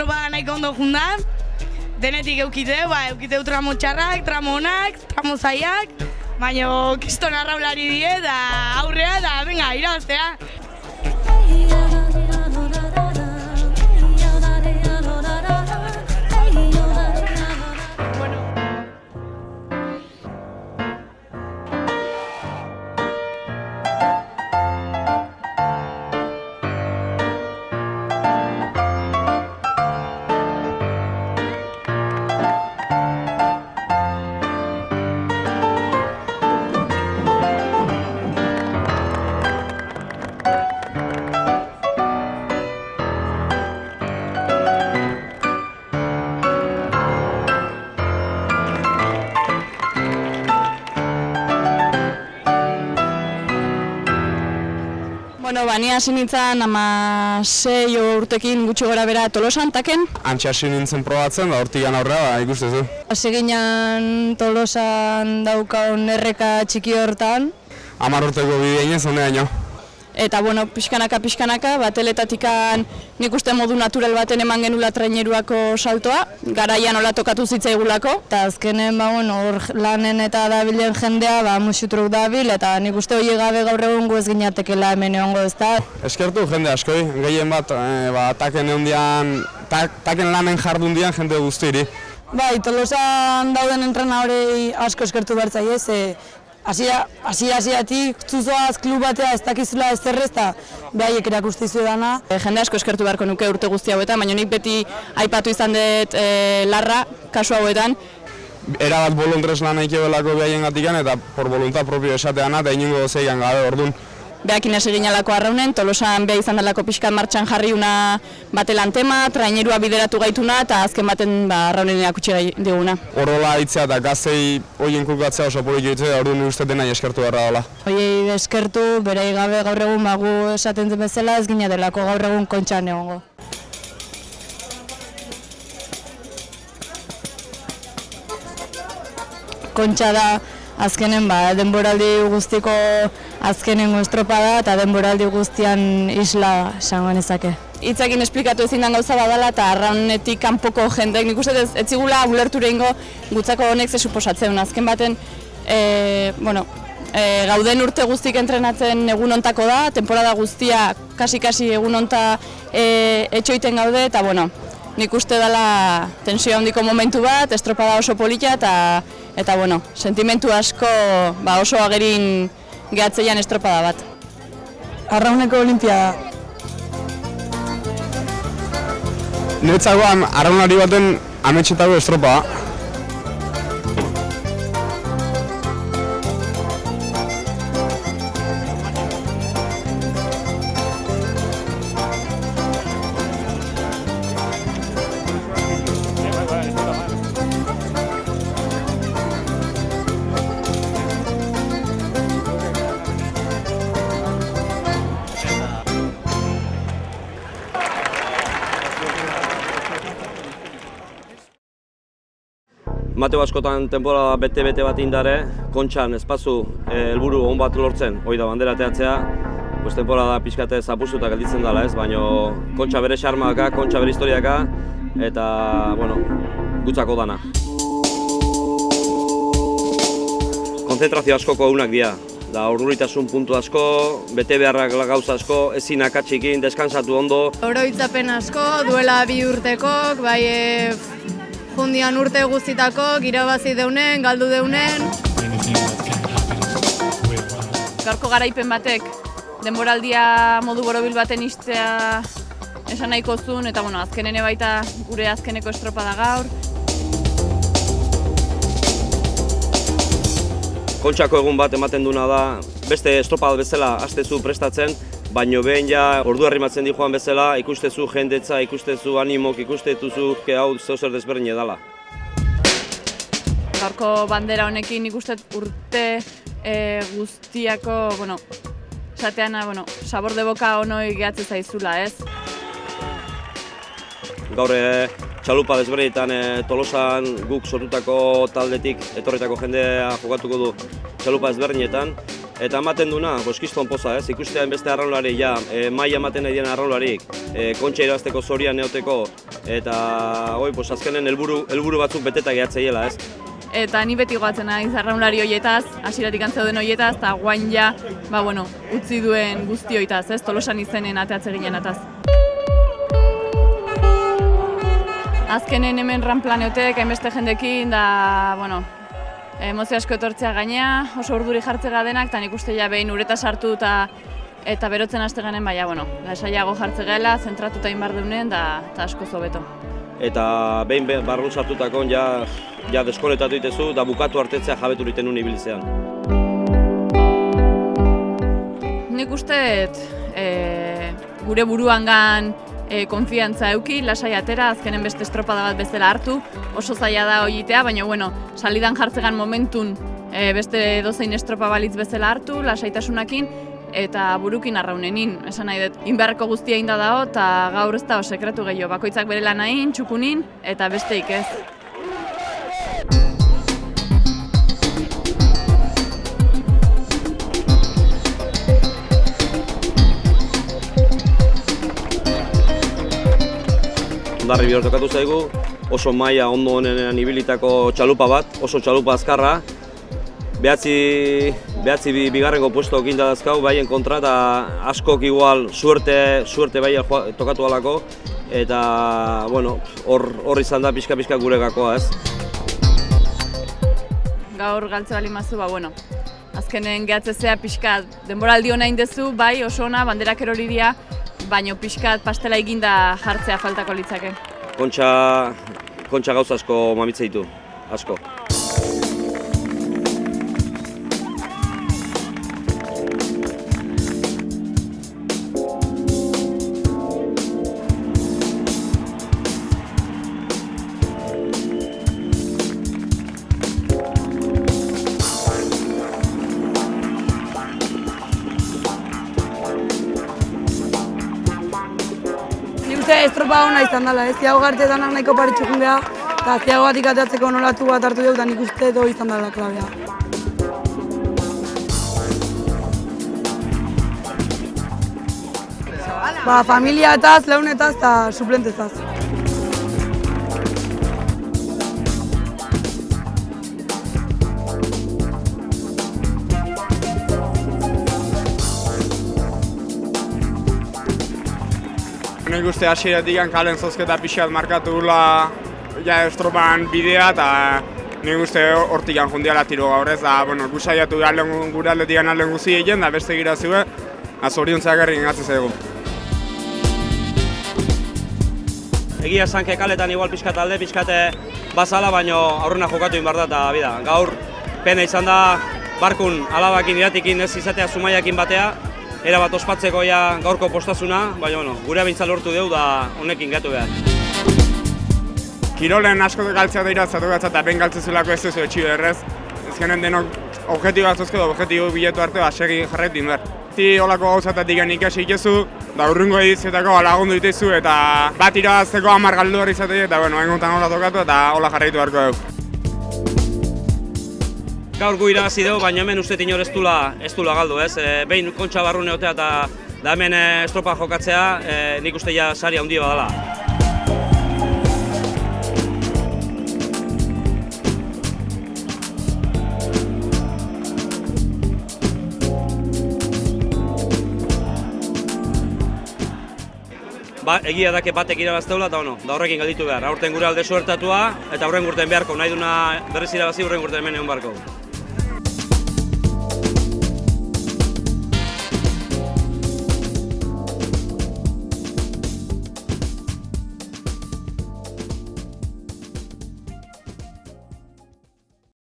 estropada nahiko ondo jundan, denetik eukiteu tramo txarrak, tramo onak, tramo zaiak, baina kiston arraulari die, da aurrea, da venga, irabaztea. Ni hasi nintzen 16 urtekin gutxi gora bera Tolosan, taken. Antxe hasi nintzen probatzen, da hortikan aurrera, ikustezu. Hasi ginen Tolosan daukaun erreka txiki hortan. 10 urteko bideainez, honeaino. Eta, pixkanaka, bateletatikan nik uste modu natural baten eman genula traineruako saltoa, garaian hola tokatu zitzaigulako. Eta azkenen, hor lanen eta dabilen jendea, musutruk dabil, eta nik uste hori gabe gaur egun ez ginatekela hemen egongo ez da. Eskertu jende askoi, gehien bat, taken lanen jardun dian jende guztiri. Bai, Tolosan dauden entrenadorei asko eskertu behar zaiez, Hasieratik zuzoaz klub batea ez dakizula ez zerrez eta behaiek erakustizu edana. Jende asko eskertu beharko nuke urte guzti hauetan, baina nik beti aipatu izan dut larra kasu hauetan. Erabat bolondrez lan aikebelako behaien gatikan eta por voluntad propio esateana eta iningo zeigan gabe orduan. Behakin hasi ginalako arraunen, Tolosan beha izan delako pixkat martxan jarri una batelan tema, trainerua bideratu gaituna eta azken baten arraunen erakutsi diguna. Horrola hitzea eta gaztei hoien kulkatzea oso politik hitzea, orduan uste denai eskertu beharra dela. Hoiei eskertu, berei gabe gaur egun gu esaten den bezala ez gina delako gaur egun kontxan egongo. Kontxa da azkenen denboraldi guztiko azkenengo estropada eta denboraldi guztian isla esango nezake. Hitzekin esplikatu ezin den gauza badala eta arraunetik kanpoko jendeek nik uste ez zigula ulertu egingo gutzako honek ze suposatzen. Azken baten, gauden urte guztik entrenatzen egun ontako da, temporada guztia kasi egun onta etxoiten gaude eta nik uste dela tensio handiko momentu bat, estropada oso polita eta sentimentu asko oso agerin gehatzeian estropada bat. Arrauneko olimpiada. Niretzagoan arraunari baten ametxetako estropada. Mateo askotan temporada bete bat indare, kontxan espazu helburu on bat lortzen, hori da bandera teatzea, temporada pixkate zapustuta gelditzen dela ez, baina kontxa bere xarmaka, kontxa bere historiaka, eta, gutzako dana. Konzentrazio askoko egunak dira, da urduritasun puntu asko, bete beharrak gauza asko, ezin akatxikin, deskansatu ondo. Oroitzapen asko, duela 2 urtekok, jundian urte guztitako, irabazi deunen, galdu deunen. Gaurko garaipen batek, denboraldia modu borobil baten istea esan nahiko zuen, eta azkenen baita gure azkeneko estropada gaur. Kontxako egun bat ematen duna da, beste estropada bezala hastezu prestatzen, baino behin ordu arrimatzen di joan bezala, ikustezu jendetza, ikustezu animok, ikustetuzu hau zeuzer desberdin edala. Gaurko bandera honekin ikusten urte guztiako, esateana, sabor de boka honoi gehatzen zaizula, ez? Gaur txalupa desberdinetan Tolosan guk sortutako taldetik etorritako jendea jokatuko du txalupa desberdinetan. eta ematen duna, kiston poza, ez? Ikustean beste arraunlari, ja, maila ematen nahi dien arraunlarik, kontxa irabazteko zorian neoteko, eta azkenen helburu batzuk beteta gehatzeiela, ez? Eta ni beti goatzen naiz arraunlari hoietaz, hasieratik antzeuden hoietaz, eta guain ja, utzi duen guzti hoitaz, ez? Tolosan izenen ateatze ginen ataz. Azkenen hemen ranplaneotek, hainbeste jendekin, da, emozio asko etortzea gainea, oso urduri jartzega denak, eta nik uste ja behin ureta sartu eta berotzen haste ganen, lasaiago jartzegela, zentratuta inbar deunen, eta asko zobeto. Eta behin barrun sartutakon ja deskoletatu itezu, da bukatu hartetzea jabetu liten nun ibiltzean. Nik uste gure buruangan konfiantza euki, lasai atera, azkenen beste estropada bat bezala hartu, oso zaila da hoitea, baina salidan jartzegan momentun beste dozein estropa balitz bezala hartu, lasaitasunakin, eta burukin arraunenin. Esan nahi dut, inbeharreko guztia inda dago, eta gaur ez da sekretu gehiago, bakoitzak bere lanain, txukunin, eta besteik ez. Ondarri bihor tokatu zaigu, oso maila ondo honenean ibilitako txalupa bat, oso txalupa azkarra. Behatzi bigarrengo puesto ginda dazkau, baien kontra, eta askok igual suerte bai tokatu alako, eta hor izan da pixka gure gakoa, ez? Gaur galtze bali mazu, azkenen gehatzezea pixka denboraldi hona indezu, bai oso ona, banderak erori dira, baina pixkat pastela eginda jartzea faltako litzake. Kontxa gauza asko mamitze ditu, asko. Estropa hona izan dela, ez? Ziago gartetan nahiko paritxukun geha, eta ziago batik ateatzeko nolatu bat hartu dugu, eta nik uste edo izan dela klabea. Familia etaz, leunetaz eta suplentezaz. Nik uste hasieratik kalen zozketa pixkat markatu gula estropan bidea, eta nik uste hortik jundiala tiro gaur ez, da gusaiatu gure aldetik alden guzi egin, da beste gira zue, zoriontzeak herri ingatzen zaigu. Egia zanke kaletan igual pixkat alde, pixkate bazala, baina aurrena jokatu inbar da, eta bida, gaur pena izan da barkun alabakin iratikin ez izatea Zumaiakin batea, era bat ospatzeko gaurko postasuna, baina gure abintza lortu dugu da honekin gatu behar. Kirolen asko galtzea dira zatu gatza eta ben galtzezulako ez duzu etxio errez. Ezkenen denok objektibo batzuzko da objektibo biletu arte segi jarraitu inber. Ti holako gauzatatik ikasi ikezu, da urrungo edizioetako lagundu ditezu eta bat irabazteko 10 galdu hori izatea eta engontan hola tokatu eta hola jarraitu beharko dugu. Gaur gu irabazi dugu, baina hemen uste inor ez dula galdu, ez? Behin kontxa barrune otea eta hemen estropa jokatzea, nik uste ja sari handi badala. Egia dake batek irabazteula eta da horrekin galditu behar. Aurten gure alde suertatua eta hurren urten beharko, nahi duna berriz irabazi hurren urten hemen egon beharko.